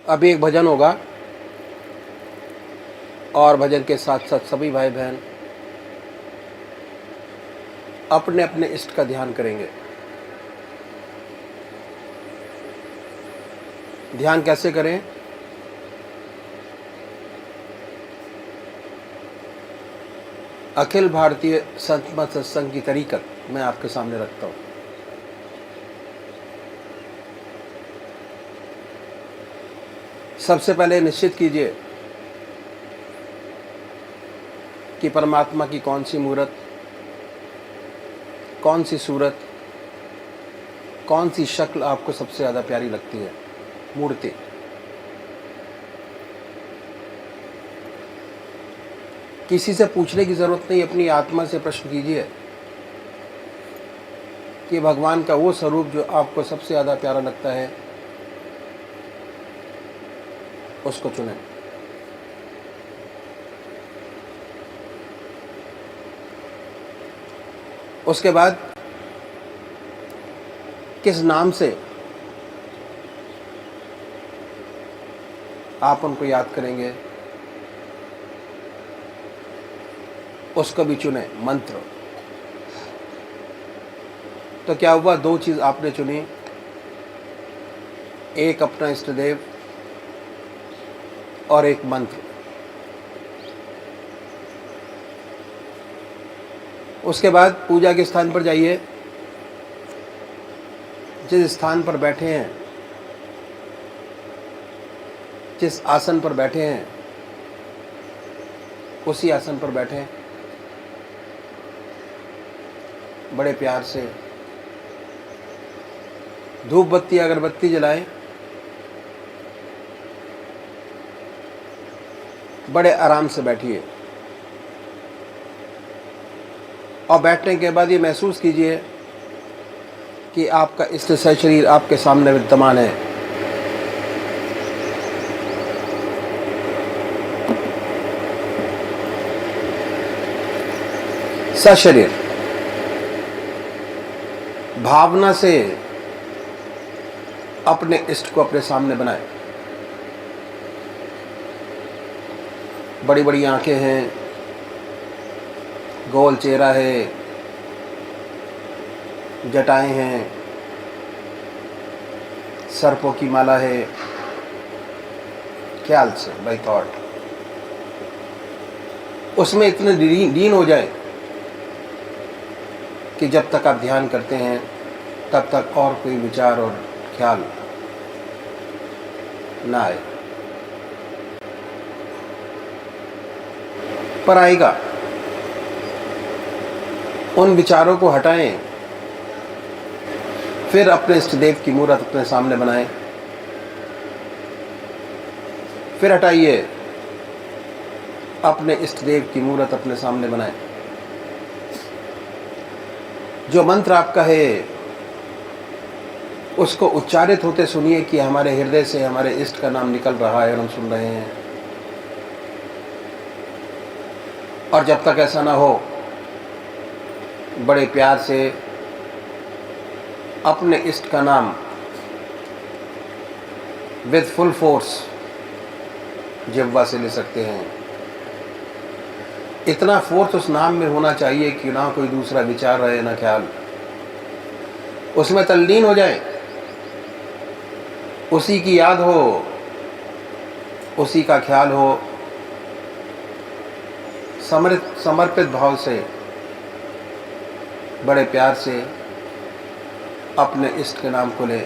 अभी एक भजन होगा और भजन के साथ साथ सभी भाई बहन अपने अपने इष्ट का ध्यान करेंगे। ध्यान कैसे करें? अखिल भारतीय संत मत सत्संग की तरीकत मैं आपके सामने रखता हूं। सबसे पहले निश्चित कीजिए कि परमात्मा की कौन सी मूर्त, कौन सी सूरत, कौन सी शक्ल आपको सबसे ज़्यादा प्यारी लगती है। मूर्ति किसी से पूछने की ज़रूरत नहीं, अपनी आत्मा से प्रश्न कीजिए कि भगवान का वो स्वरूप जो आपको सबसे ज़्यादा प्यारा लगता है उसको चुनें। उसके बाद किस नाम से आप उनको याद करेंगे उसको भी चुने। मंत्र तो क्या हुआ, दो चीज़ आपने चुनी, एक अपना इष्ट देव और एक मंत्र। उसके बाद पूजा के स्थान पर जाइए, जिस स्थान पर बैठे हैं, जिस आसन पर बैठे हैं उसी आसन पर बैठें। बड़े प्यार से धूप बत्ती अगरबत्ती जलाएं। बड़े आराम से बैठिए और बैठने के बाद ये महसूस कीजिए कि आपका इष्ट शरीर आपके सामने विद्यमान है। सशरीर भावना से अपने इष्ट को अपने सामने बनाएं। बड़ी बड़ी आंखें हैं, गोल चेहरा है, जटाएं हैं, सर्पों की माला है। ख्याल से बाय थॉट उसमें इतने लीन हो जाए कि जब तक आप ध्यान करते हैं तब तक और कोई विचार और ख्याल ना आए। पर आएगा, उन विचारों को हटाएं, फिर अपने इष्ट देव की मूर्त अपने सामने बनाएं। फिर हटाइए, अपने इष्ट देव की मूर्त अपने सामने बनाएं। जो मंत्र आपका है उसको उच्चारित होते सुनिए कि हमारे हृदय से हमारे इष्ट का नाम निकल रहा है और हम सुन रहे हैं। और जब तक ऐसा ना हो, बड़े प्यार से अपने इष्ट का नाम विद फुल फोर्स जिह्वा से ले सकते हैं। इतना फोर्स उस नाम में होना चाहिए कि ना कोई दूसरा विचार रहे ना ख्याल, उसमें तल्लीन हो जाए, उसी की याद हो, उसी का ख्याल हो। समर्पित भाव से बड़े प्यार से अपने इष्ट के नाम को ले।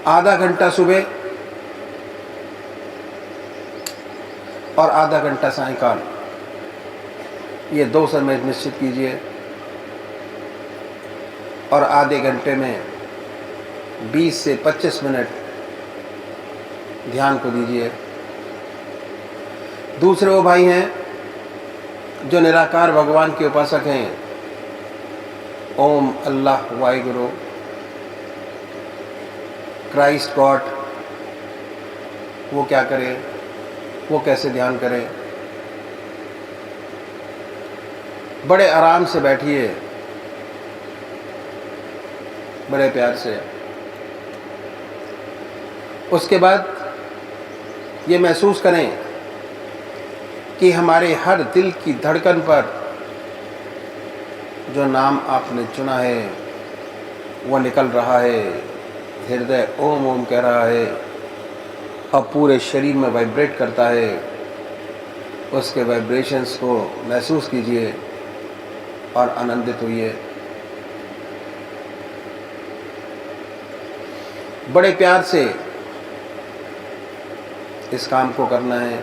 आधा घंटा सुबह और आधा घंटा सायंकाल, ये 2 समय निश्चित कीजिए और आधे घंटे में 20 से 25 मिनट ध्यान को दीजिए। दूसरे वो भाई हैं जो निराकार भगवान के उपासक हैं, ओम अल्लाह वाहिगुरु क्राइस्ट गॉड, वो क्या करें, वो कैसे ध्यान करें। बड़े आराम से बैठिए, बड़े प्यार से उसके बाद ये महसूस करें कि हमारे हर दिल की धड़कन पर जो नाम आपने चुना है वो निकल रहा है। हृदय ओम ओम कह रहा है और पूरे शरीर में वाइब्रेट करता है। उसके वाइब्रेशंस को महसूस कीजिए और आनंदित होइए। बड़े प्यार से इस काम को करना है।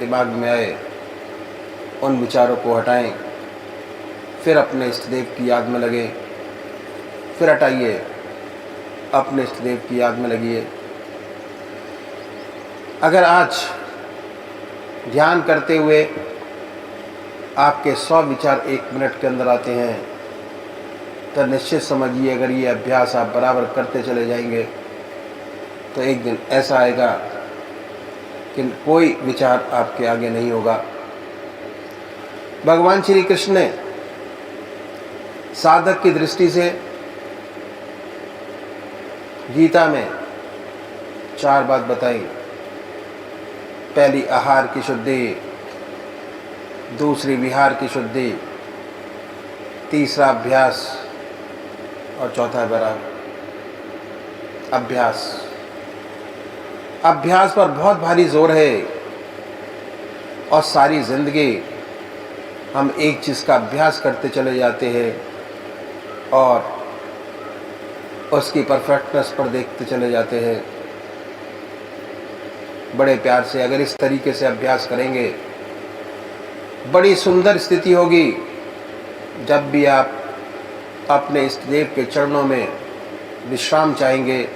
दिमाग में आए, उन विचारों को हटाएं, फिर अपने इष्ट देव की याद में लगे, फिर हटाइए, अपने इष्ट देव की याद में लगिए। अगर आज ध्यान करते हुए आपके 100 विचार 1 मिनट के अंदर आते हैं तो निश्चित समझिए, अगर ये अभ्यास आप बराबर करते चले जाएंगे तो एक दिन ऐसा आएगा कि कोई विचार आपके आगे नहीं होगा। भगवान श्री कृष्ण ने साधक की दृष्टि से गीता में 4 बात बताई। पहली आहार की शुद्धि, दूसरी विहार की शुद्धि, तीसरा अभ्यास और चौथा वैराग। अभ्यास पर बहुत भारी जोर है और सारी जिंदगी हम एक चीज़ का अभ्यास करते चले जाते हैं और उसकी परफेक्टनेस पर देखते चले जाते हैं। बड़े प्यार से अगर इस तरीके से अभ्यास करेंगे, बड़ी सुंदर स्थिति होगी। जब भी आप अपने इष्ट देव के चरणों में विश्राम चाहेंगे,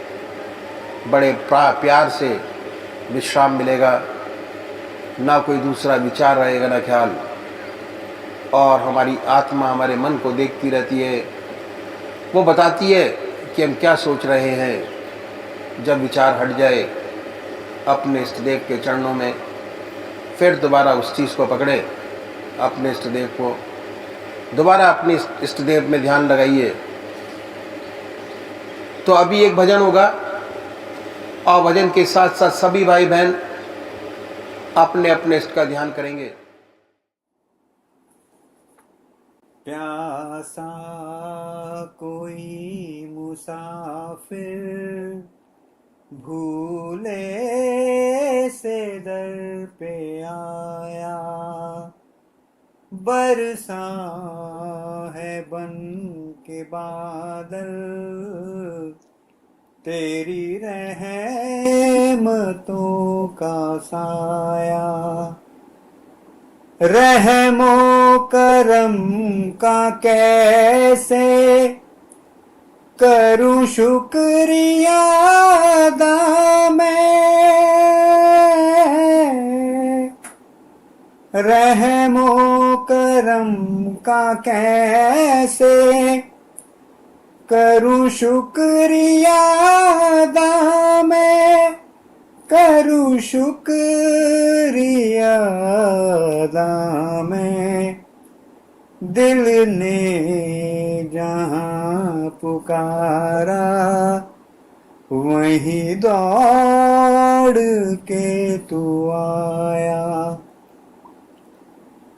बड़े प्यार से विश्राम मिलेगा, ना कोई दूसरा विचार रहेगा, ना ख्याल, और हमारी आत्मा हमारे मन को देखती रहती है। वो बताती है कि हम क्या सोच रहे हैं। जब विचार हट जाए अपने इष्ट देव के चरणों में, फिर दोबारा उस चीज़ को पकड़े, अपने इष्ट देव को दोबारा अपने इष्ट देव में ध्यान लगाइए। तो अभी एक भजन होगा और भजन के साथ साथ सभी भाई बहन अपने अपने इष्ट का ध्यान करेंगे। प्यासा कोई मुसाफिर भूले से दर पे आया, बरसा है बन के बादल तेरी रहमतों का साया। रहमो करम का कैसे करूं शुक्रिया अदा मैं, रहमो करम का कैसे करूं शुक्रिया अदा मैं, करूं शुक्रिया अदा मैं। दिल ने जहां पुकारा वहीं दौड़ के तू आया,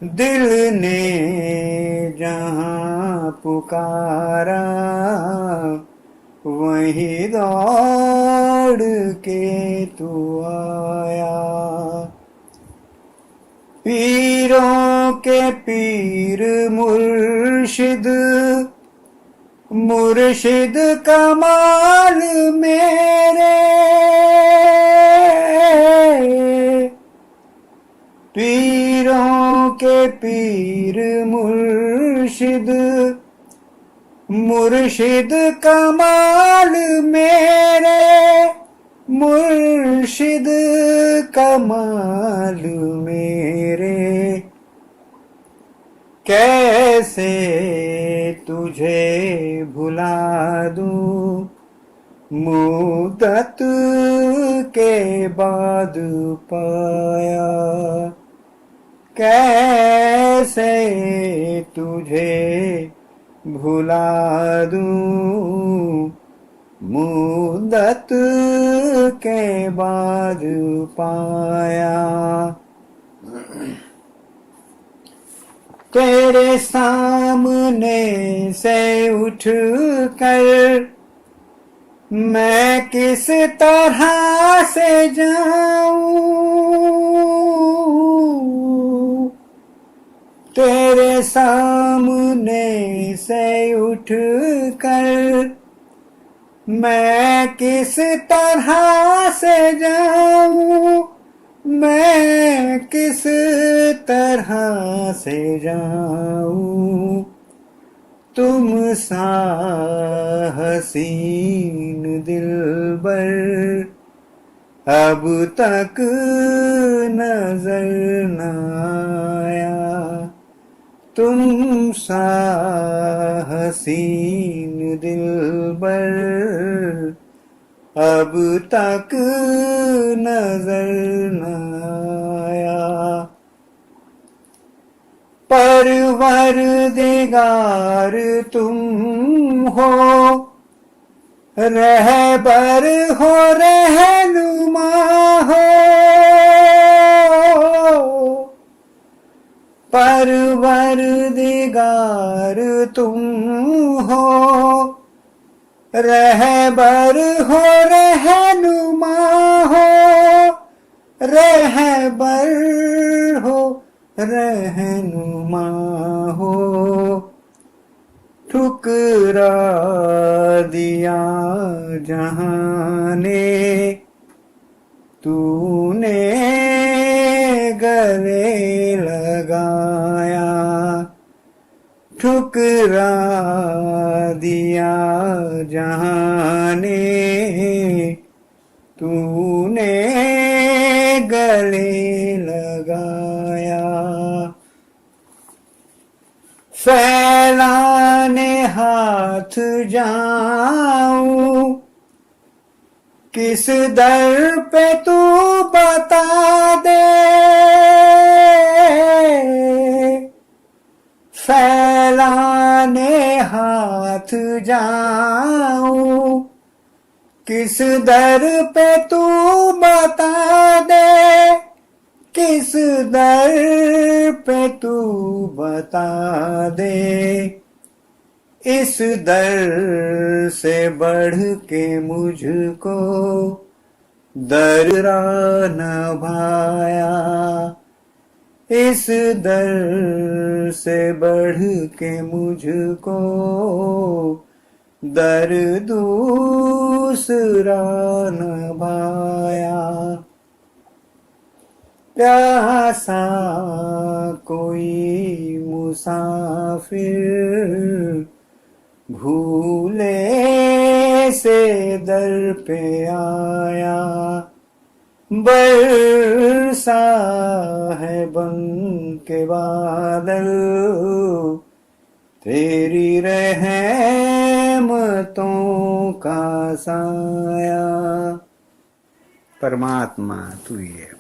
दिल ने जहां पुकारा वहीं दौड़ के तू आया। पीरों के पीर मुर्शिद मुर्शिद कमाल मेरे, पीरों के पीर मुर्शिद मुर्शिद कमाल मेरे, मुर्शिद कमाल मेरे। कैसे तुझे भुला दूं मुद्दत के बाद पाया, कैसे तुझे भुला दूं, मुद्दत के बाद पाया। तेरे सामने से उठ कर मैं किस तरह से जाऊं, तेरे सामने से उठ कर मैं किस तरह से जाऊं, मैं किस तरह से जाऊं, तुम सा हसीन दिलबर अब तक नजर न आया, तुम सा हसीन दिलबर अब तक नजर न आया। परवरदिगार तुम हो, रहबर हो, रहनुमा हो, परवरदिगार तुम हो, रहबर हो, रहनुमा हो, रहबर हो, रहनुमा हो, ठुकरा दिया जहां ने तूने गले लगाया, ठुकरा दिया जहां ने तूने गले लगाया। फैलाने हाथ जाऊं, किस दर पे तू बता दे, फैलाने हाथ जाऊं, किस दर पे तू बता दे, किस दर पे तू बता दे, इस दर से बढ़ के मुझको दर न भाया, इस दर से बढ़ के मुझको दर दूसरा न भाया। प्यासा कोई मुसाफिर भूले से दर पे आया, बरसा है बन के बादल तेरी रहमतों का साया। परमात्मा तू ही है।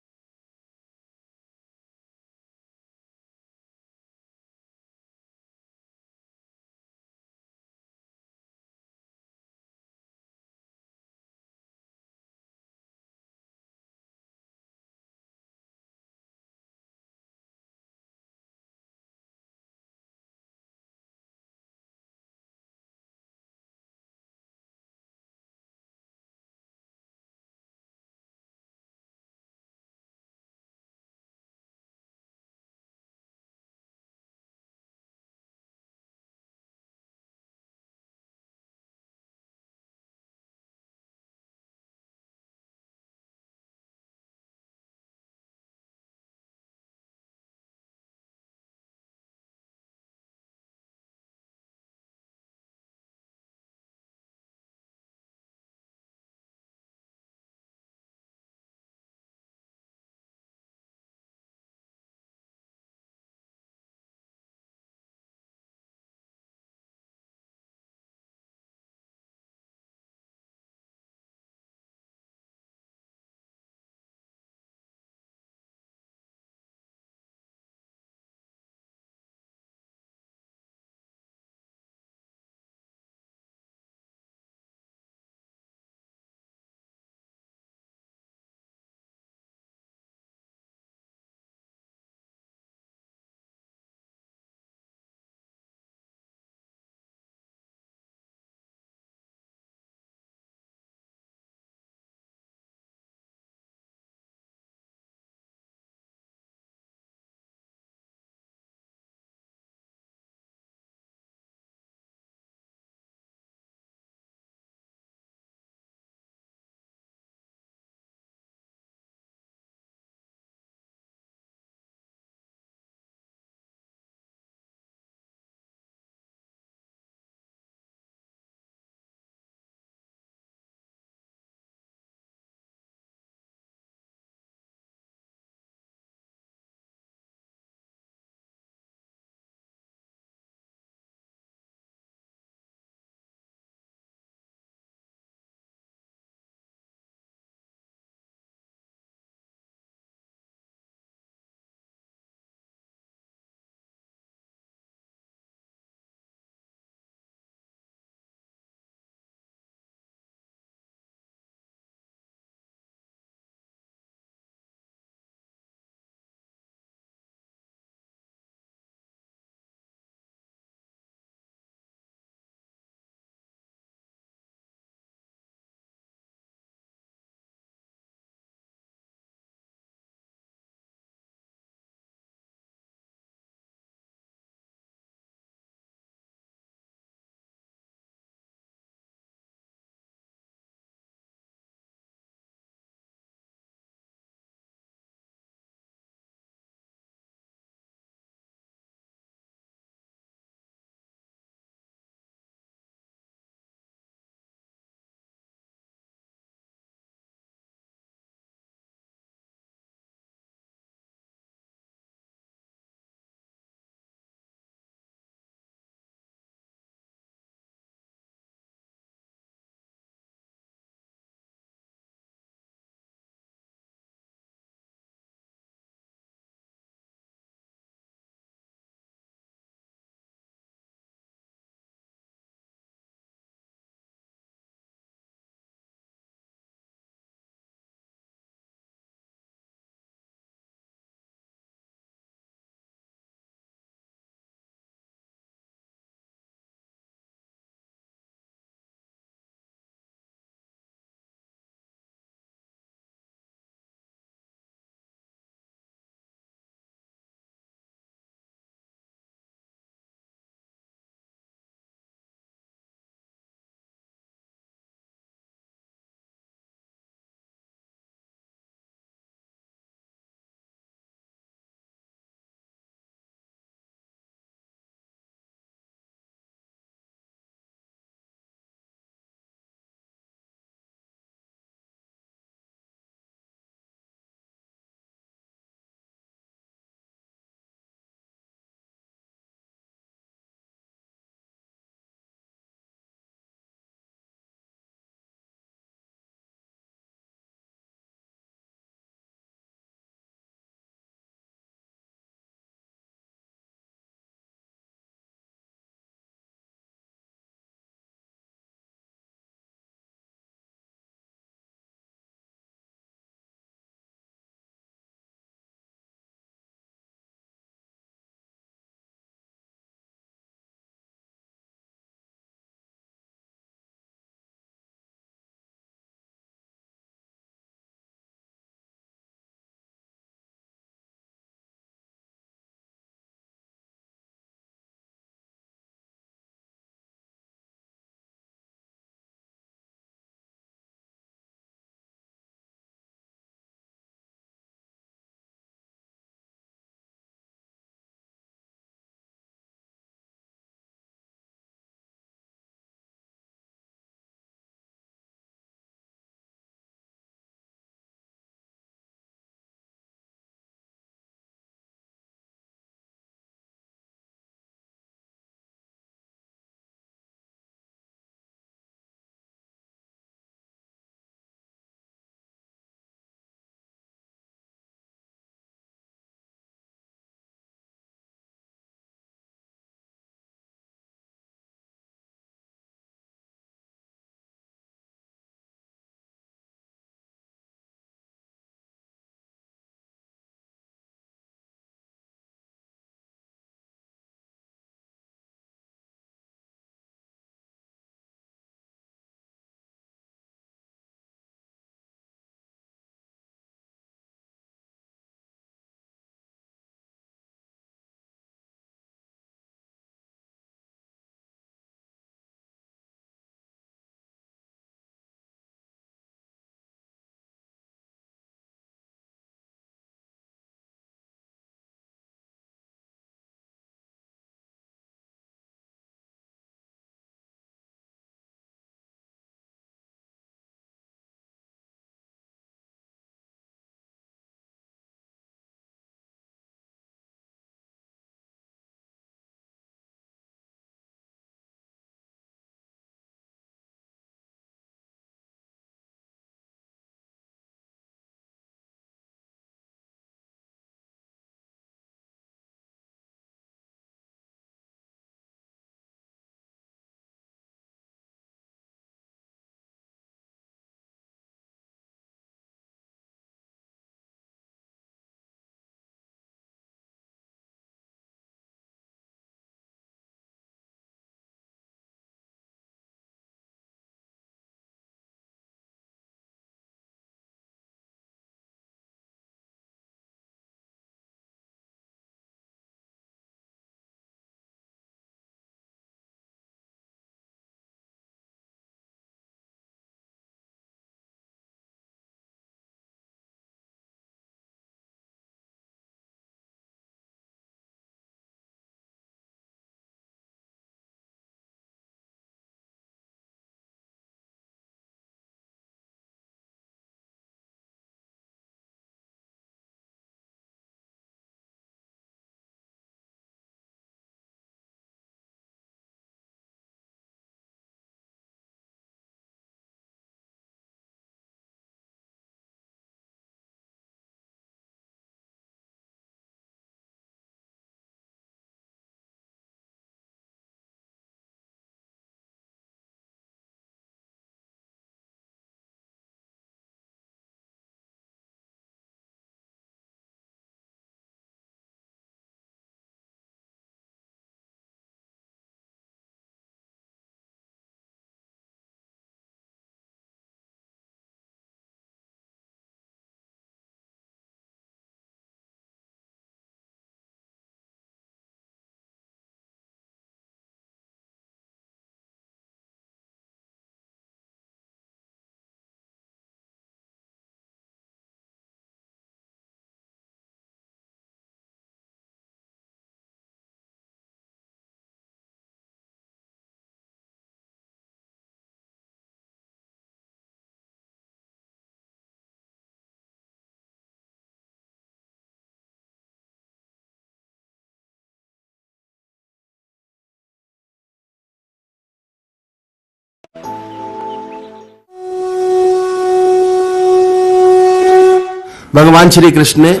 भगवान श्री कृष्ण ने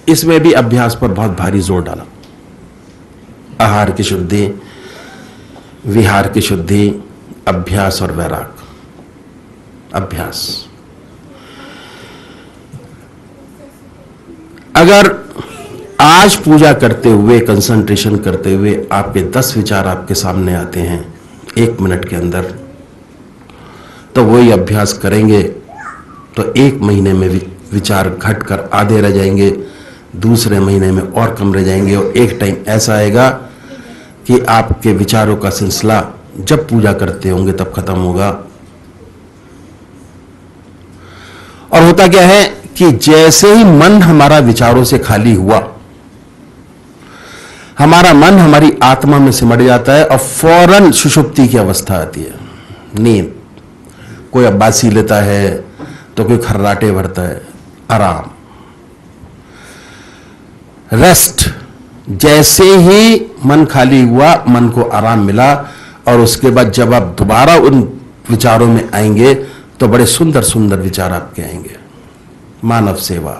इसमें भी अभ्यास पर बहुत भारी जोर डाला। आहार की शुद्धि, विहार की शुद्धि, अभ्यास और वैराग। अभ्यास, अगर आज पूजा करते हुए, कंसंट्रेशन करते हुए आपके 10 विचार आपके सामने आते हैं 1 मिनट के अंदर, तो वही अभ्यास करेंगे तो 1 महीने में विचार घटकर आधे रह जाएंगे, दूसरे महीने में और कम रह जाएंगे, और एक टाइम ऐसा आएगा कि आपके विचारों का सिलसिला जब पूजा करते होंगे तब खत्म होगा। और होता क्या है कि जैसे ही मन हमारा विचारों से खाली हुआ, हमारा मन हमारी आत्मा में सिमट जाता है और फौरन सुषुप्ति की अवस्था आती है, नींद। कोई अब्बासी लेता है तो कोई खर्राटे भरता है, आराम, रेस्ट। जैसे ही मन खाली हुआ, मन को आराम मिला, और उसके बाद जब आप दोबारा उन विचारों में आएंगे तो बड़े सुंदर सुंदर विचार आपके आएंगे। मानव सेवा,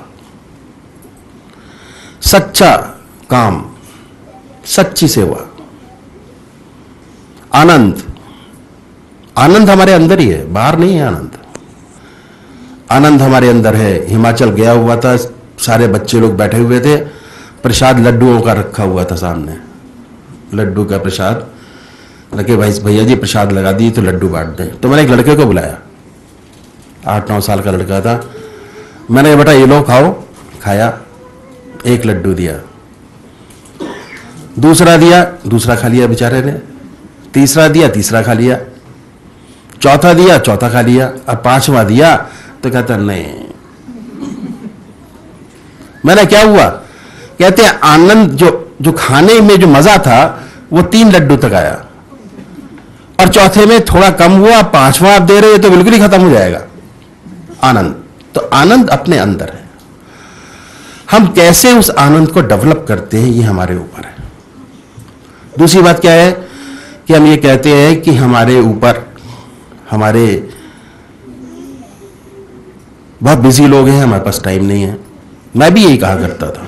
सच्चा काम, सच्ची सेवा, आनंद। आनंद हमारे अंदर ही है, बाहर नहीं है आनंद। आनंद हमारे अंदर है। हिमाचल गया हुआ था, सारे बच्चे लोग बैठे हुए थे, प्रसाद लड्डुओं का रखा हुआ था सामने, लड्डू का प्रसाद लगे। भाई भैया जी प्रसाद लगा दी तो लड्डू बांट दें। तो मैंने एक लड़के को बुलाया, 8-9 साल का लड़का था। मैंने कहा बेटा ये लो खाओ। खाया, 1 लड्डू दिया, दूसरा दिया, दूसरा खा लिया बेचारे ने, तीसरा दिया, तीसरा खा लिया, चौथा दिया, चौथा खा लिया, अब 5वां दिया तो कहता नहीं। मैंने क्या हुआ? कहते हैं आनंद, जो खाने में जो मजा था वो 3 लड्डू तक आया, और चौथे में थोड़ा कम हुआ, 5वां आप दे रहे हो तो बिल्कुल ही खत्म हो जाएगा आनंद। तो आनंद अपने अंदर है। हम कैसे उस आनंद को डेवलप करते हैं ये हमारे ऊपर है। दूसरी बात क्या है कि हम ये कहते हैं कि हमारे ऊपर, हमारे बहुत बिजी लोग हैं, हमारे पास टाइम नहीं है। मैं भी यही कहा करता था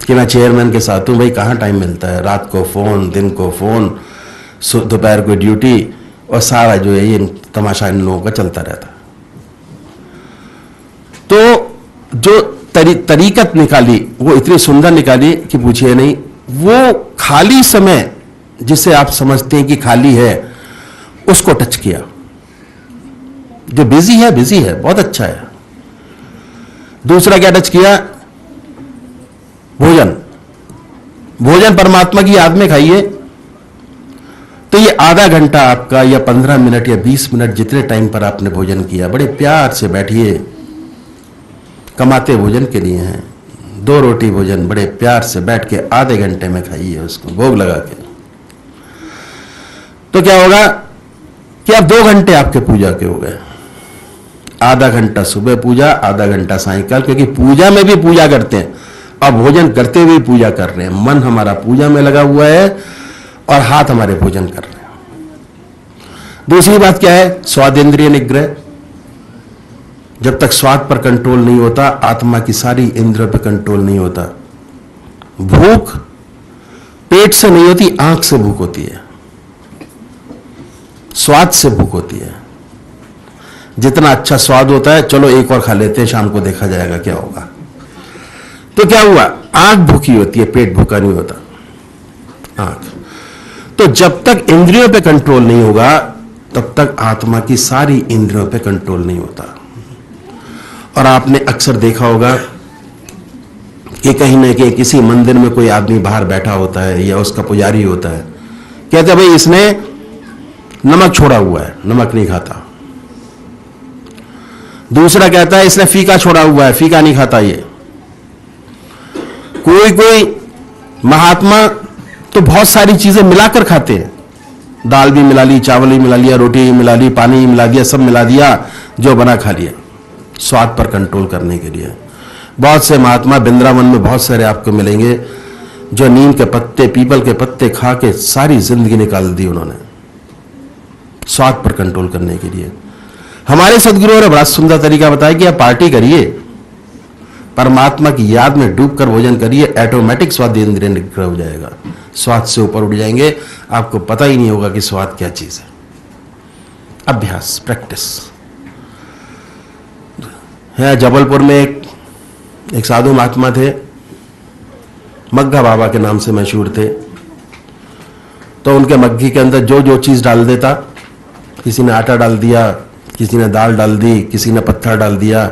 कि मैं चेयरमैन के साथ हूं, भाई कहाँ टाइम मिलता है, रात को फोन, दिन को फोन, दोपहर को ड्यूटी, और सारा जो है ये तमाशा इन लोगों का चलता रहता। तो जो तरीकत निकाली वो इतनी सुंदर निकाली कि पूछिए नहीं। वो खाली समय जिसे आप समझते हैं कि खाली है, उसको टच किया। जो बिजी है, बहुत अच्छा है। दूसरा क्या टच किया? भोजन। भोजन परमात्मा की याद में खाइए। तो ये आधा घंटा आपका, या 15 मिनट या 20 मिनट, जितने टाइम पर आपने भोजन किया, बड़े प्यार से बैठिए। कमाते भोजन के लिए हैं, 2 रोटी भोजन बड़े प्यार से बैठ के आधे घंटे में खाइए उसको, भोग लगा के। तो क्या होगा कि अब 2 घंटे आपके पूजा के हो गए। आधा घंटा सुबह पूजा, आधा घंटा सायंकाल, क्योंकि पूजा में भी पूजा करते हैं और भोजन करते हुए पूजा कर रहे हैं। मन हमारा पूजा में लगा हुआ है और हाथ हमारे भोजन कर रहे हैं। दूसरी बात क्या है? स्वादेंद्रिय निग्रह। जब तक स्वाद पर कंट्रोल नहीं होता, आत्मा की सारी इंद्रियों पर कंट्रोल नहीं होता। भूख पेट से नहीं होती, आंख से भूख होती है, स्वाद से भूख होती है। जितना अच्छा स्वाद होता है, चलो एक और खा लेते हैं, शाम को देखा जाएगा क्या होगा। तो क्या हुआ? आंख भूखी होती है, पेट भूखा नहीं होता। आंख। तो जब तक इंद्रियों पे कंट्रोल नहीं होगा, तब तक आत्मा की सारी इंद्रियों पे कंट्रोल नहीं होता। और आपने अक्सर देखा होगा कि कहीं ना कहीं किसी मंदिर में कोई आदमी बाहर बैठा होता है या उसका पुजारी होता है, कहते हैं भाई इसने नमक छोड़ा हुआ है, नमक नहीं खाता। दूसरा कहता है इसने फीका छोड़ा हुआ है, फीका नहीं खाता ये। कोई महात्मा तो बहुत सारी चीजें मिलाकर खाते हैं, दाल भी मिला ली, चावल भी मिला लिया, रोटी भी मिला ली, पानी भी मिला दिया, सब मिला दिया, जो बना खा लिया, स्वाद पर कंट्रोल करने के लिए। बहुत से महात्मा वृंदावन में बहुत सारे आपको मिलेंगे जो नीम के पत्ते, पीपल के पत्ते खा के सारी जिंदगी निकाल दी उन्होंने, स्वाद पर कंट्रोल करने के लिए। हमारे सदगुरुओं ने बड़ा सुंदर तरीका बताया कि आप पार्टी करिए, परमात्मा की याद में डूबकर भोजन करिए, ऑटोमेटिक स्वाद इंद्रिय निग्रह हो जाएगा, स्वाद से ऊपर उठ जाएंगे, आपको पता ही नहीं होगा कि स्वाद क्या चीज है। अभ्यास, प्रैक्टिस है। जबलपुर में एक साधु महात्मा थे, मग्घा बाबा के नाम से मशहूर थे। तो उनके मग्घी के अंदर जो जो चीज डाल देता, किसी ने आटा डाल दिया, किसी ने दाल डाल दी, किसी ने पत्थर डाल दिया,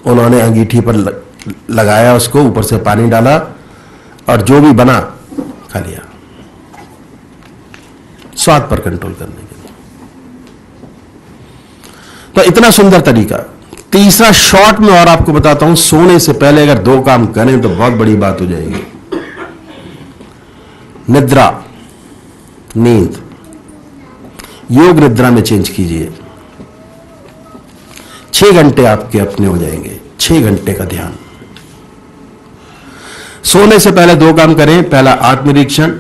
उन्होंने अंगीठी पर लगाया, उसको ऊपर से पानी डाला और जो भी बना खा लिया, स्वाद पर कंट्रोल करने के लिए। तो इतना सुंदर तरीका। तीसरा शॉर्ट में और आपको बताता हूं, सोने से पहले अगर 2 काम करें तो बहुत बड़ी बात हो जाएगी। निद्रा, नींद, योग निद्रा में चेंज कीजिए। 6 घंटे आपके अपने हो जाएंगे, 6 घंटे का ध्यान। सोने से पहले 2 काम करें। पहला आत्मनिरीक्षण,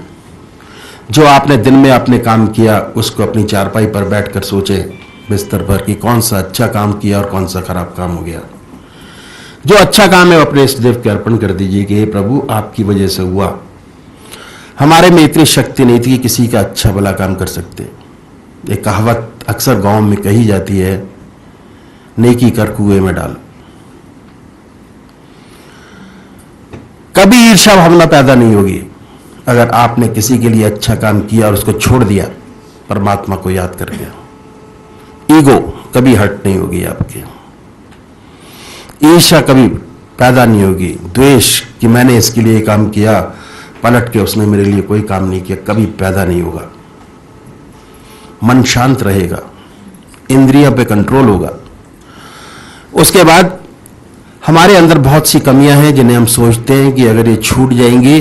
जो आपने दिन में आपने काम किया उसको अपनी चारपाई पर बैठकर सोचे, बिस्तर पर, कि कौन सा अच्छा काम किया और कौन सा खराब काम हो गया। जो अच्छा काम है वो अपने इष्ट देव के अर्पण कर दीजिए कि हे प्रभु आपकी वजह से हुआ, हमारे में इतनी शक्ति नहीं थी कि किसी का अच्छा भला काम कर सकते। एक कहावत अक्सर गांव में कही जाती है, नेकी कर कुएं में डाल। कभी ईर्ष्या भावना पैदा नहीं होगी अगर आपने किसी के लिए अच्छा काम किया और उसको छोड़ दिया परमात्मा को याद करके। ईगो कभी हर्ट नहीं होगी आपके, ईर्ष्या कभी पैदा नहीं होगी, द्वेष कि मैंने इसके लिए काम किया, पलट के उसने मेरे लिए कोई काम नहीं किया, कभी पैदा नहीं होगा। मन शांत रहेगा, इंद्रियों पे कंट्रोल होगा। उसके बाद हमारे अंदर बहुत सी कमियां हैं जिन्हें हम सोचते हैं कि अगर ये छूट जाएंगी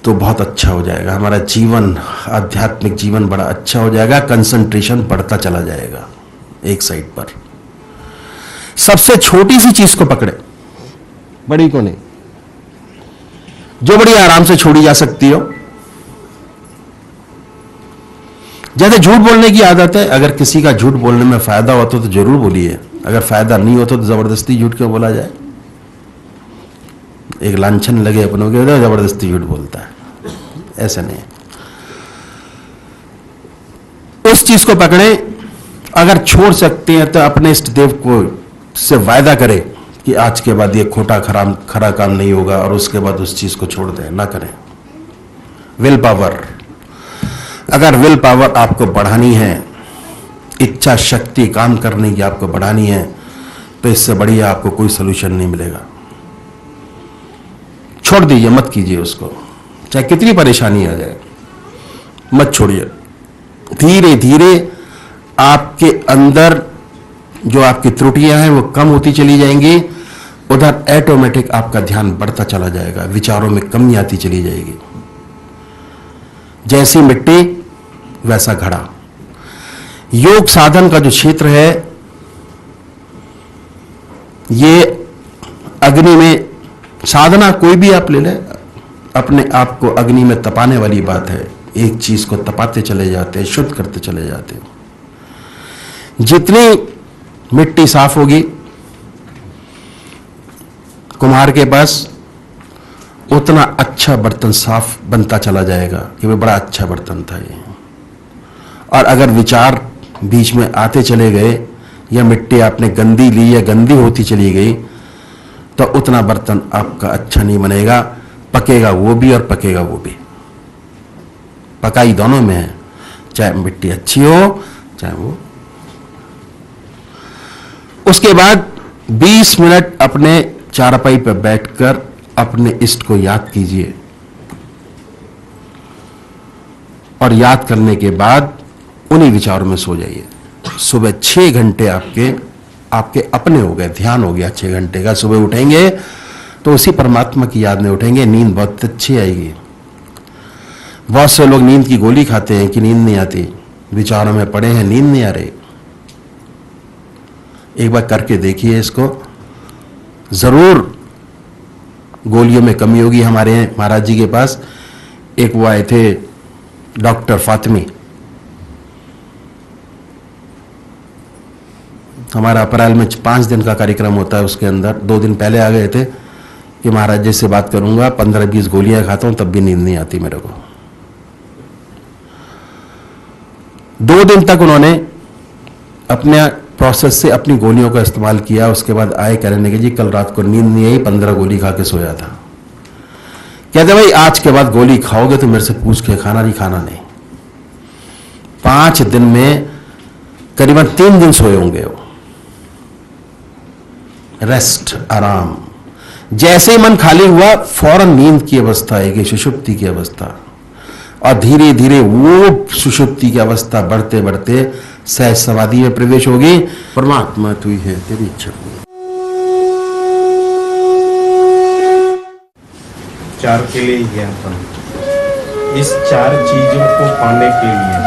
तो बहुत अच्छा हो जाएगा, हमारा जीवन, आध्यात्मिक जीवन बड़ा अच्छा हो जाएगा, कंसंट्रेशन बढ़ता चला जाएगा एक साइड पर। सबसे छोटी सी चीज को पकड़े, बड़ी को नहीं, जो बड़ी आराम से छोड़ी जा सकती हो। जैसे झूठ बोलने की आदत है, अगर किसी का झूठ बोलने में फायदा होता तो जरूर बोलिए, अगर फायदा नहीं होता तो जबरदस्ती झूठ क्यों बोला जाए। एक लांछन लगे अपनों के, जबरदस्ती झूठ बोलता है, ऐसा नहीं। उस चीज को पकड़े, अगर छोड़ सकते हैं तो अपने इष्ट देव को से वायदा करें कि आज के बाद ये खोटा खरा काम नहीं होगा, और उसके बाद उस चीज को छोड़ दें, ना करें। विल पावर, अगर विल पावर आपको बढ़ानी है, इच्छा शक्ति काम करने की आपको बढ़ानी है, तो इससे बढ़िया आपको कोई सलूशन नहीं मिलेगा। छोड़ दीजिए, मत कीजिए उसको, चाहे कितनी परेशानी आ जाए, मत छोड़िए। धीरे धीरे आपके अंदर जो आपकी त्रुटियां हैं वो कम होती चली जाएंगी, उधर ऑटोमेटिक आपका ध्यान बढ़ता चला जाएगा, विचारों में कमी आती चली जाएगी। जैसी मिट्टी वैसा घड़ा। योग साधन का जो क्षेत्र है ये अग्नि में, साधना कोई भी आप ले लें, अपने आप को अग्नि में तपाने वाली बात है। एक चीज को तपाते चले जाते हैं, शुद्ध करते चले जाते हैं। जितनी मिट्टी साफ होगी कुम्हार के पास, उतना अच्छा बर्तन साफ बनता चला जाएगा कि वह बड़ा अच्छा बर्तन था ये। और अगर विचार बीच में आते चले गए, या मिट्टी आपने गंदी ली या गंदी होती चली गई, तो उतना बर्तन आपका अच्छा नहीं बनेगा, पकेगा वो भी और पकेगा वो भी। पकाई दोनों में है, चाहे मिट्टी अच्छी हो चाहे वो। उसके बाद 20 मिनट अपने चारपाई पर बैठकर अपने इष्ट को याद कीजिए, और याद करने के बाद उन्हीं विचारों में सो जाइए। सुबह 6 घंटे आपके अपने हो गए, ध्यान हो गया 6 घंटे का। सुबह उठेंगे तो उसी परमात्मा की याद में उठेंगे, नींद बहुत अच्छी आएगी। बहुत से लोग नींद की गोली खाते हैं कि नींद नहीं आती, विचारों में पड़े हैं, नींद नहीं आ रही। एक बार करके देखिए इसको, जरूर गोलियों में कमी होगी। हमारे महाराज जी के पास एक वो आए थे डॉक्टर फातिमी, हमारा अप्रैल में 5 दिन का कार्यक्रम होता है, उसके अंदर 2 दिन पहले आ गए थे कि महाराज जी से बात करूंगा, 15-20 गोलियां खाता हूं तब भी नींद नहीं आती मेरे को। 2 दिन तक उन्होंने अपने प्रोसेस से अपनी गोलियों का इस्तेमाल किया। उसके बाद आए, कहने लगे जी कल रात को नींद नहीं आई, 15 गोली खा के सोया था। कहते भाई आज के बाद गोली खाओगे तो मेरे से पूछ के खाना, नहीं खाना नहीं। 5 दिन में करीबन 3 दिन सोए होंगे वो, रेस्ट, आराम। जैसे ही मन खाली हुआ फौरन नींद की अवस्था आएगी, सुषुप्ति की अवस्था, और धीरे धीरे वो सुषुप्ति की अवस्था बढ़ते बढ़ते सहज समाधि में प्रवेश होगी। परमात्मा तू ही है, तेरी इच्छा। चार के लिए ही गया था, इस 4 चीजों को पाने के लिए।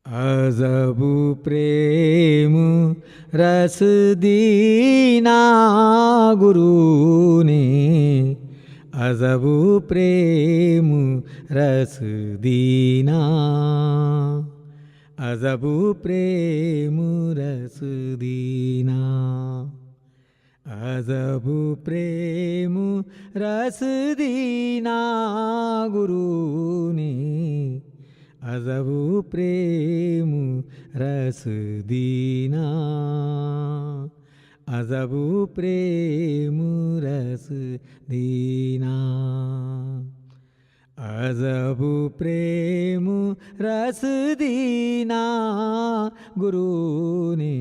अजबु प्रेम रस दीना गुरु ने, अजबु प्रेम रस दीना, अजबु प्रेम रस दीना, अजबु प्रेम रस दीना गुरु ने, अजबु प्रेम रस दीना, अजबु प्रेम रस दीना, अजबु प्रेम रस दीना गुरु ने,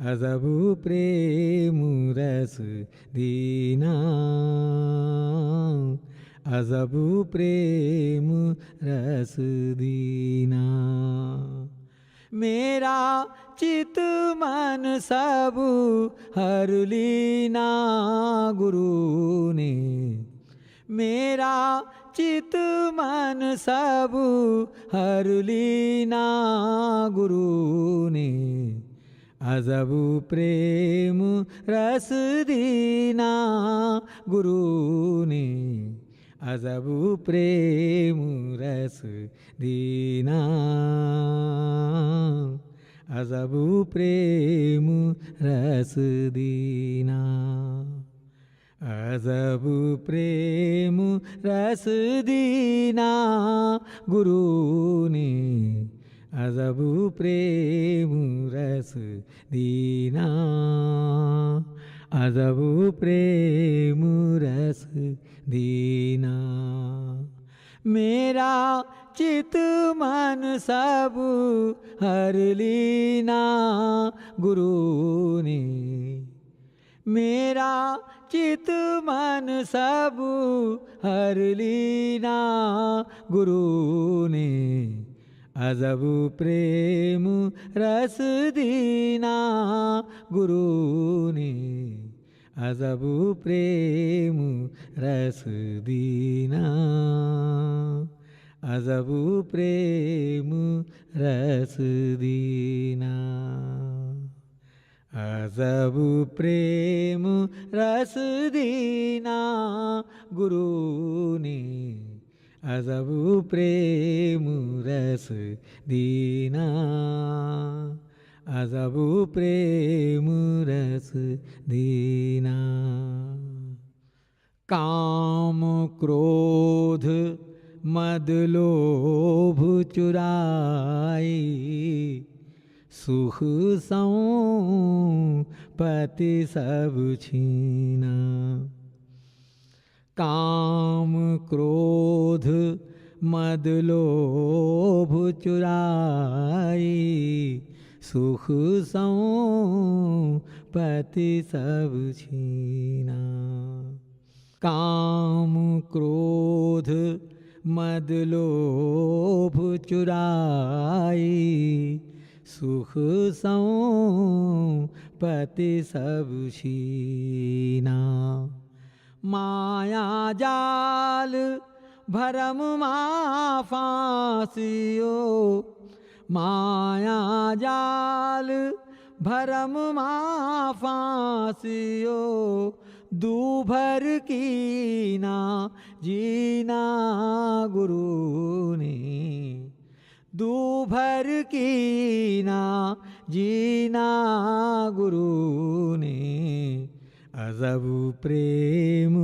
अजबु प्रेम रस दीना, अजबु प्रेम रस दीना। मेरा चित मन सब हर लीना गुरु ने, मेरा चित मन सब हर लीना गुरु ने, अजबु प्रेम रस दीना गुरु ने, अजबु प्रेम रस दीना, अजबु प्रेम रस दीना, अजबु प्रेम रस दीना गुरु ने, अजबु प्रेम रस दीना, अजबु प्रेम रस दीना। मेरा चित मन सब हर लीना गुरु ने, मेरा चित मन सब हर लीना गुरु ने, अजबु प्रेम रस दीना गुरु ने, अजबु प्रेम रस दीना, अजबु प्रेम रस दीना, अजबु प्रेम रस दीना गुरु ने, अजबु प्रेम रस दीना, अजबु प्रेम रस दीना। काम क्रोध मद लोभ चुराई, सुख संपत्ति सब छीना। काम क्रोध मद लोभ चुराई, सुख संपत्ति सब छीना। काम क्रोध मद लोभ चुराई, सुख संपत्ति सब छीना। माया जाल भरम माँ फांसियो, माया जाल भरम माँ फांसियो, दूभर कीना जीना गुरु ने, दूभर कीना जीना गुरु ने, अजबु प्रेम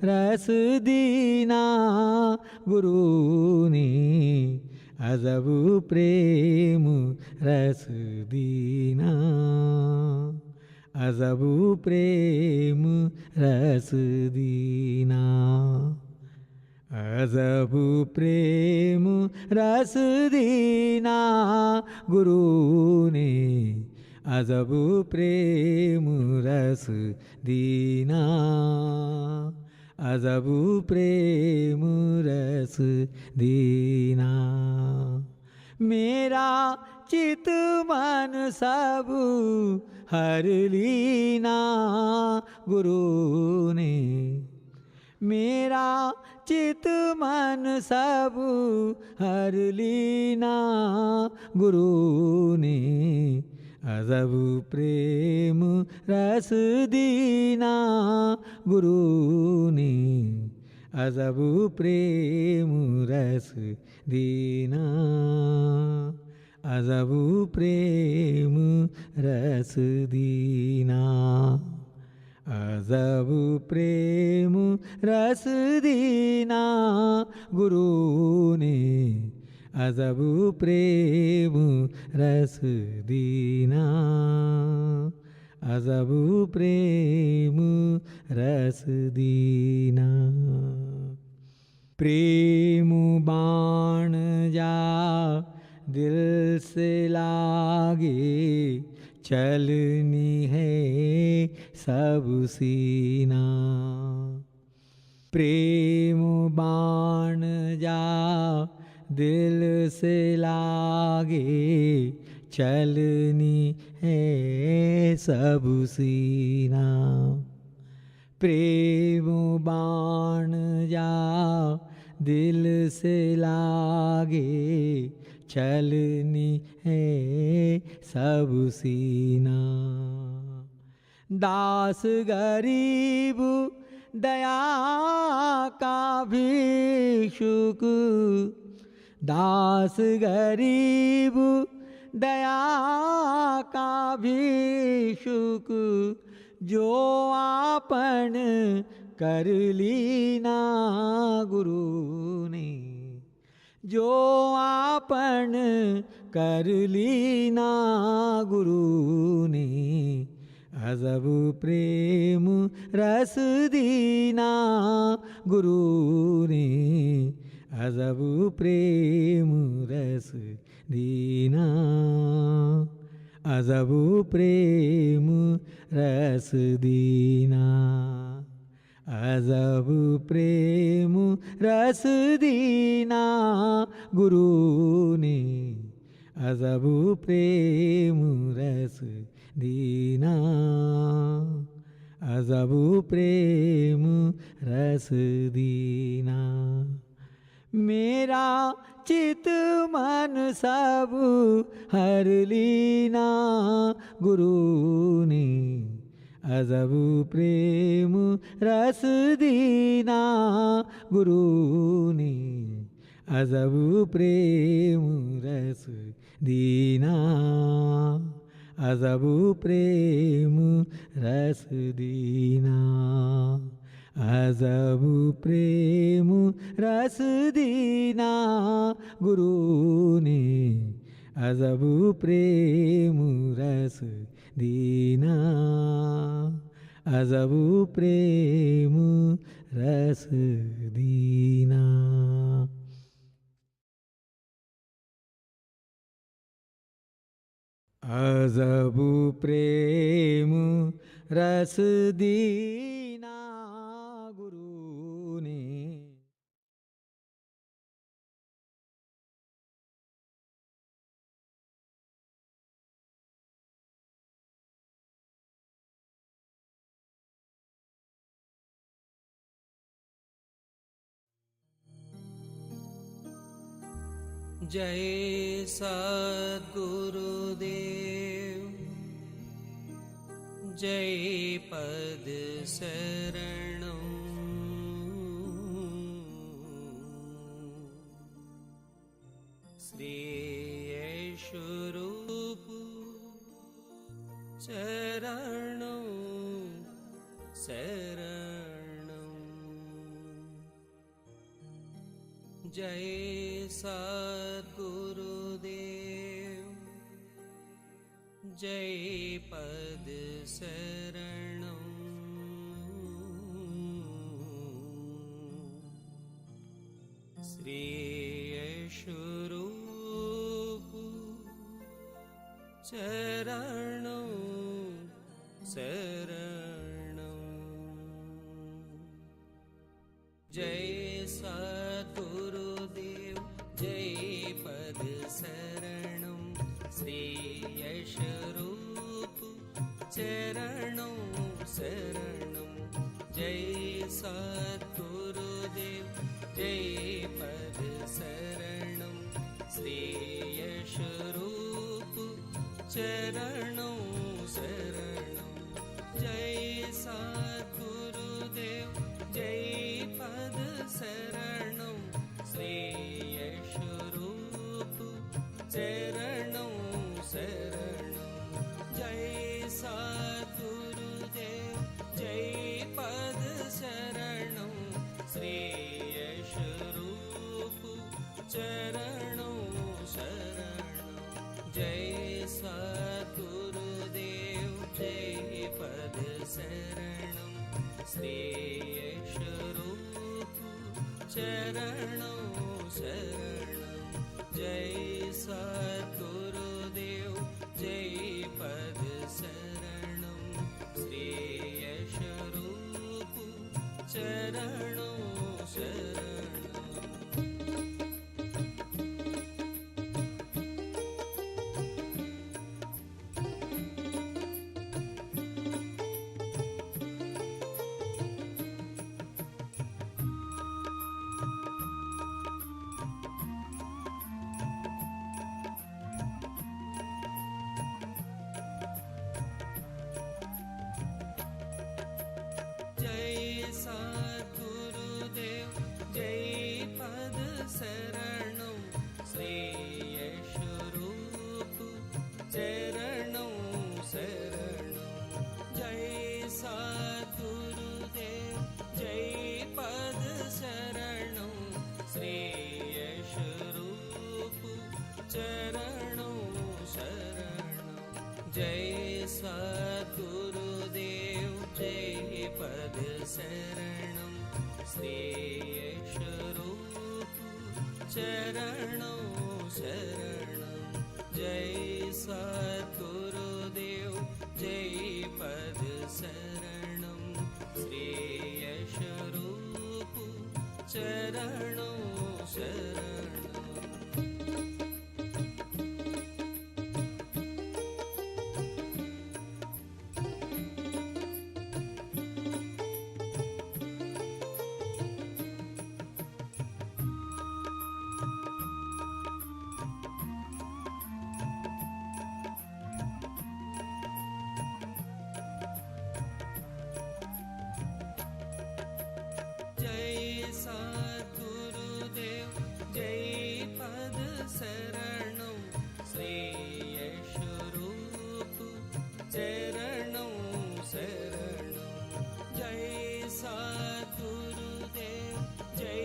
रस दीना गुरु ने, अजबु प्रेम रस दीना, अजबु प्रेम रस दीना, अजबु प्रेम रस दीना गुरु ने, अजबु प्रेम रस दीना, अजबु प्रेम रस दीना। मेरा चित मन सब हर लीना गुरु ने, मेरा चित मन सब हर लीना गुरु ने अजब प्रेम रस दीना गुरु ने अजब प्रेम रस दीना अजब प्रेम रस दीना अजब प्रेम रस दीना गुरु ने अजब प्रेम रस दीना अजब प्रेम रस दीना प्रेम बाण जा दिल से लागे चलनी है सब सीना प्रेम बाण जा दिल से लागे चलनी है सब सीना प्रेम बाण जा दिल से लागे चलनी है सब सीना दास गरीब दया का भिक्षुक दास गरीब दया का भिक्षुक जो आपन कर लीना गुरु ने जो आपन कर लीना गुरु ने अजब प्रेम रस दीना गुरु ने अजब प्रेम रस दीना अजब प्रेम रस दीना अजब प्रेम रस दीना गुरु ने अजब प्रेम रस दीना अजब प्रेम रस दीना मेरा चित मन सब हर लीना गुरु ने अजब प्रेम रस दीना गुरु ने अजब प्रेम रस दीना अजब प्रेम रस दीना अजब प्रेम रस दीना गुरु ने अजब प्रेम रस दीना अजब प्रेम रस दीना अजब प्रेम रस दीना गुरु ने जय सद्गुरुदेव जय पद शरणं श्री यशोरूप चरणं शरणं जय सद्गुरुदेव जय पद शरणं श्री यशोरूप चरणं शरणं जय सद्गुरुदेव जय पद शरणं श्री यशोरूप चरणं शरणं जय सद्गुरुदेव जय पद शरणं श्री यशोरूप चरणों शरणं जय सद्गुरुदेव जय पद शरणं श्री यशरूप चरणों शरणं जय सद्गुरुदेव जय पद शरणं श्री यशरूप चरणों शरणं जय सद्गुरुदेव जय पद शरणं श्री यशरूप चरणों शरणं जय सद्गुरुदेव जय पद शरणं श्री यशरूप चरणों शरणं जय सद्गुरुदेव जय पद शरणं श्री यशरूप चरणों शरणं जय सद्गुरुदेव जय पद शरणं श्री यशरूप चरणों शरणं जय सद्गुरुदेव जय पद शरणं श्री यशरूप चरणों शरणं जय सद्गुरुदेव जय पद शरणं श्री यशरूप चरणों शरणं जय सद्गुरुदेव जय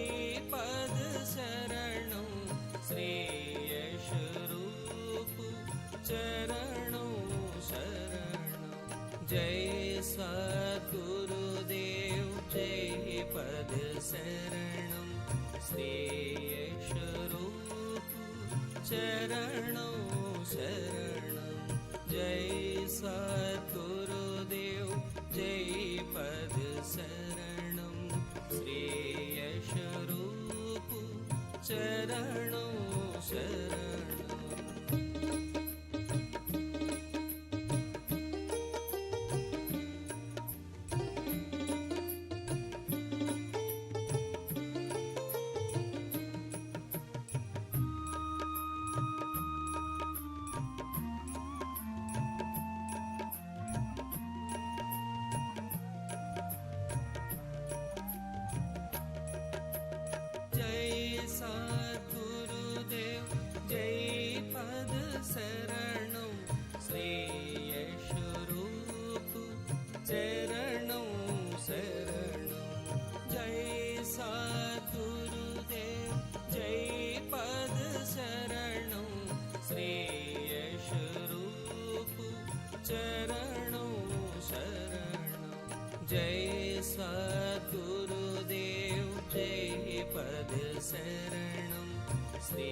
पद शरणं श्री यशरूप चरणों शरणं जय सद्गुरुदेव जय पद शरणं श्री यशरूप चरणों शरणं जय सद्गुरुदेव जय पद शरणं श्री यशरूप चरणों शरणं जय सद्गुरुदेव जय पद शरणं श्री यशरूप चरणों शरणं जय सद्गुरुदेव जय पद शरणं श्री यशरूप चरणों शरणं जय सद्गुरुदेव जय पद शरणं श्री यशरूप चरणों शरणं जय सद्गुरुदेव जय पद शरणं श्री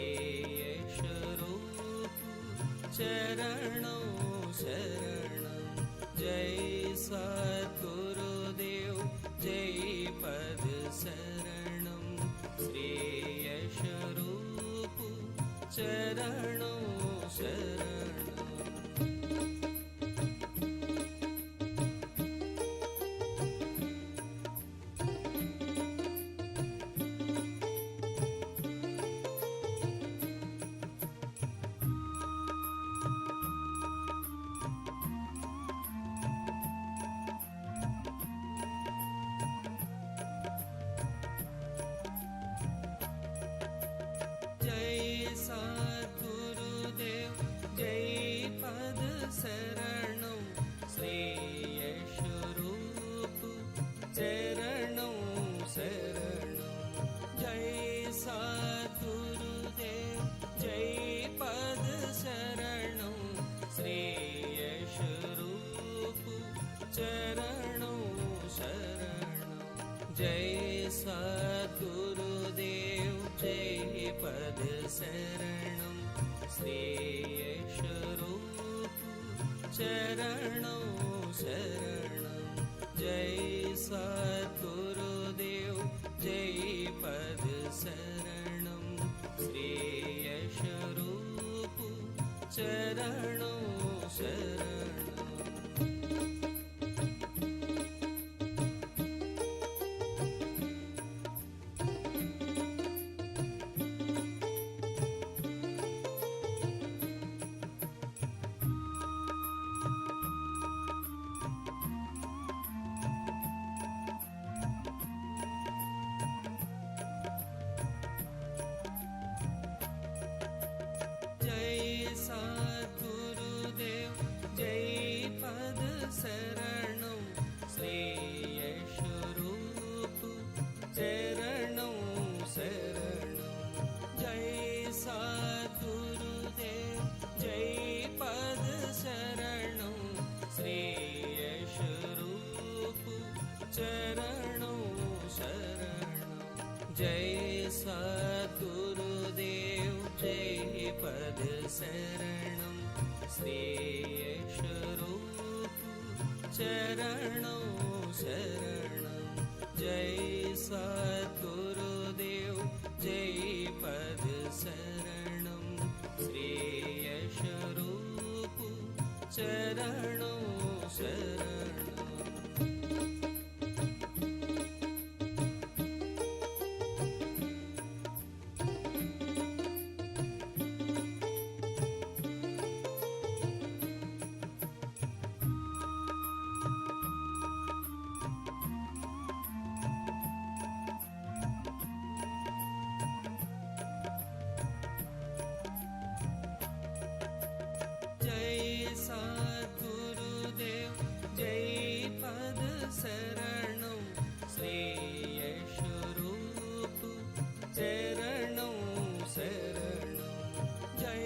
यशरूप चरणों शरणं जय सद्गुरुदेव जय पद शरणं श्री यशरूप चरणों शरणं शरणं श्रेयशरूप चरणों शरणं जय सद्गुरुदेव जय पद शरणं श्रेयशरूप चरणों शरणं जय सद्गुरुदेव जय पद शरणं श्रेयशरूप चरणों शरणं जय सद्गुरुदेव जय पद शरणं श्रेयशरूप चरणों शरणं जय सद्गुरुदेव जय पद शरणं श्रेयशरूप चरणों शरणं जय सद्गुरुदेव जय पद शरणं श्रेयशरूप चरणों शरणं जय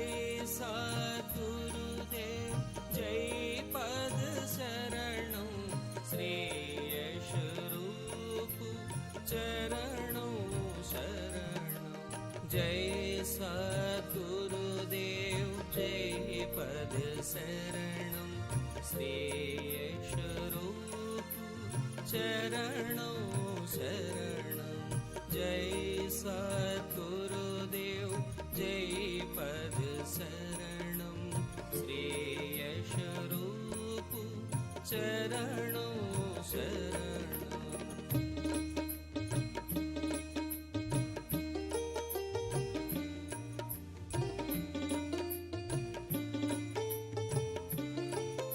सद्गुरुदेव जय पद शरणं श्रेयशरूप चरणों शरणं जय सद्गुरुदेव जय पद शरणं श्रेयशरूप चरणों शरणं जय सद्गुरुदेव जय पद शरणं श्रेयशरूप चरणों शरणं जय सद्गुरुदेव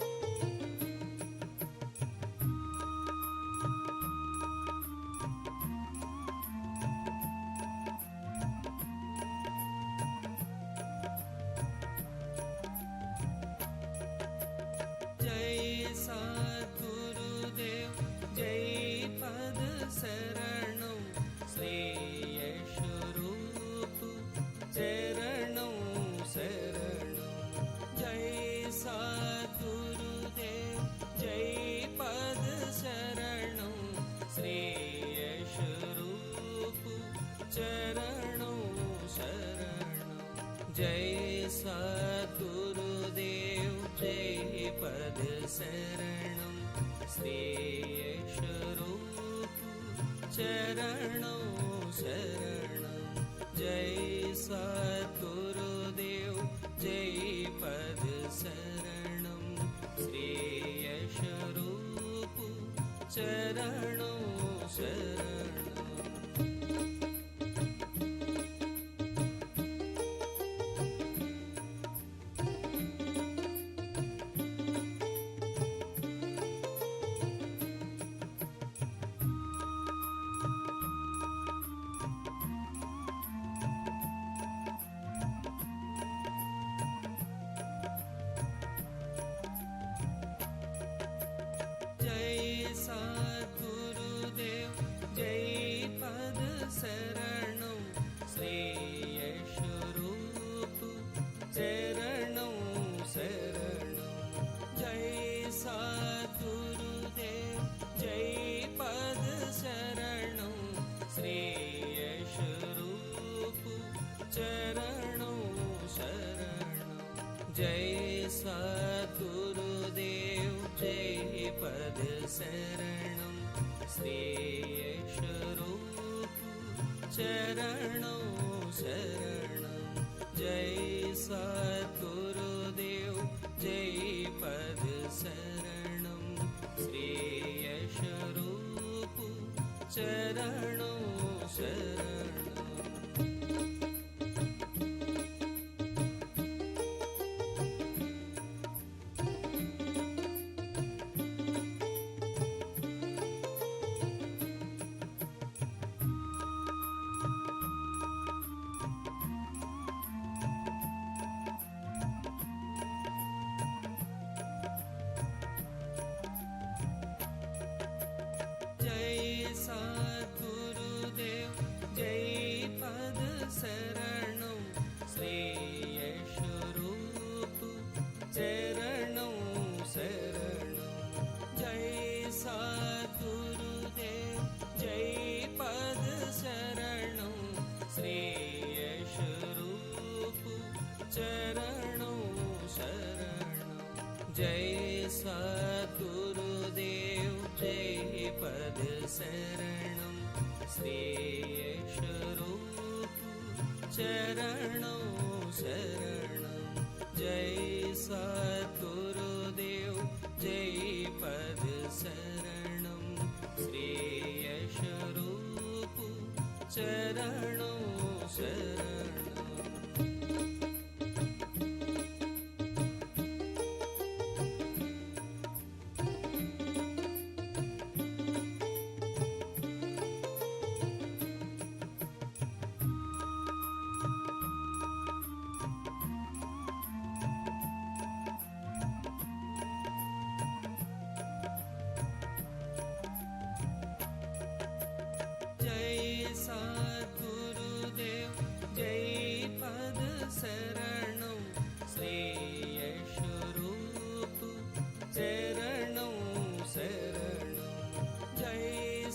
जय पद शरणं श्रेयशरूप चरणों शरणं जय सद्गुरुदेव जय पद शरणं श्रेयशरूप चरणों शरणं जय सद्गुरुदेव जय पद शरणं श्रेयशरूप चरणों शरणं जय सद्गुरुदेव जय पद शरणं श्रेयशरूप चरणों शरणं जय सद्गुरुदेव जय पद शरणं श्रेयशरूप चरणों शरणं जय सद्गुरुदेव जय सद्गुरुदेव जय पद शरणं श्रेयस्वरूप चरणों शरणं जय सद्गुरुदेव जय पद शरणं श्रेयस्वरूप चरणों शरणं जय सद्गुरुदेव जय पद शरणं श्रेयस्वरूप चरणों शरणं जय सद्गुरुदेव जय पद शरणं श्रेयस्वरूप चरणों शरणं जय सद्गुरुदेव जय पद शरणं श्रेयस्वरूप चरणों शरणं जय सद्गुरुदेव जय पद शरणं श्रेयस्वरूप चरणों शरणं जय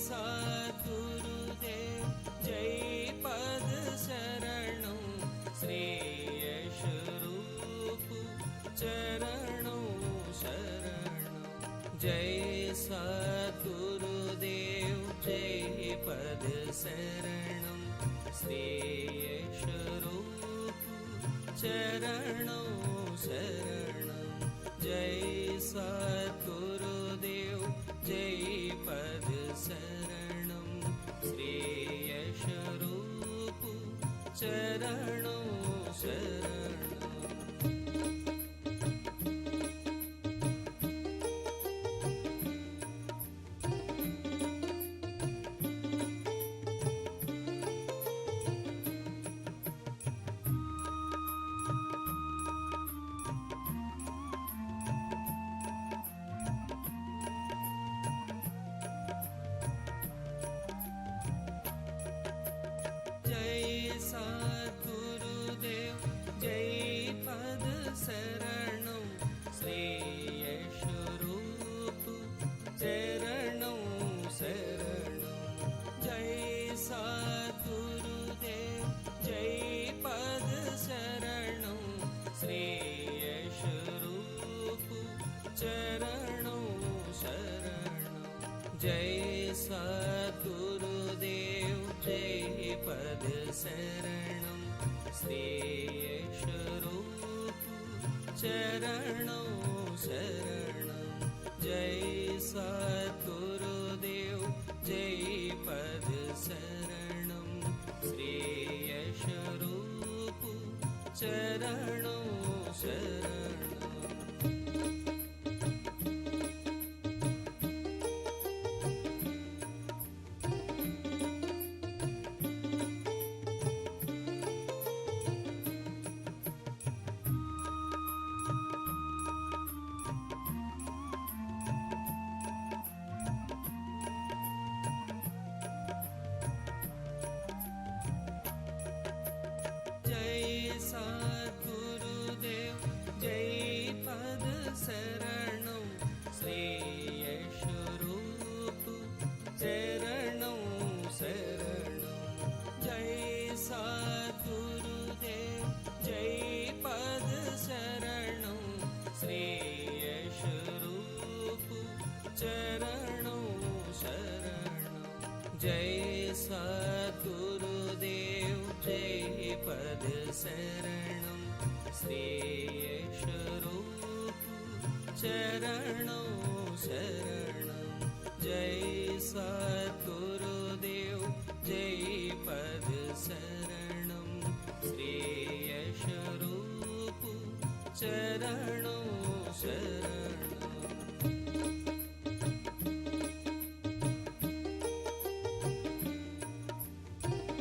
सद्गुरुदेव जय पद शरणं श्रेयस्वरूप चरणों शरणं जय सद्गुरुदेव जय पद शरणं श्रेयस्वरूप चरणों शरणं जय सद्गुरुदेव जय पद शरणं श्रेयस्वरूप चरणों शरणं जय सद्गुरुदेव जय पद शरणं श्रेयस्वरूप चरणों शरणं जय सद्गुरुदेव जय पद शरणं श्रेयस्वरूप चरणों शरणं जय सद्गुरुदेव जय पद शरणं श्रेयस्वरूप चरणों शरणं जय सद्गुरुदेव जय पद शरणं श्रेयस्वरूप चरणों शरणं जय सद्गुरुदेव जय पद शरणं श्रेयस्वरूप चरणों शरणं जय सद्गुरुदेव जय श्रेयशरूप चरणों शरणं जय सद्गुरुदेव जय पद शरणं श्रेयशरूप चरणों शरणं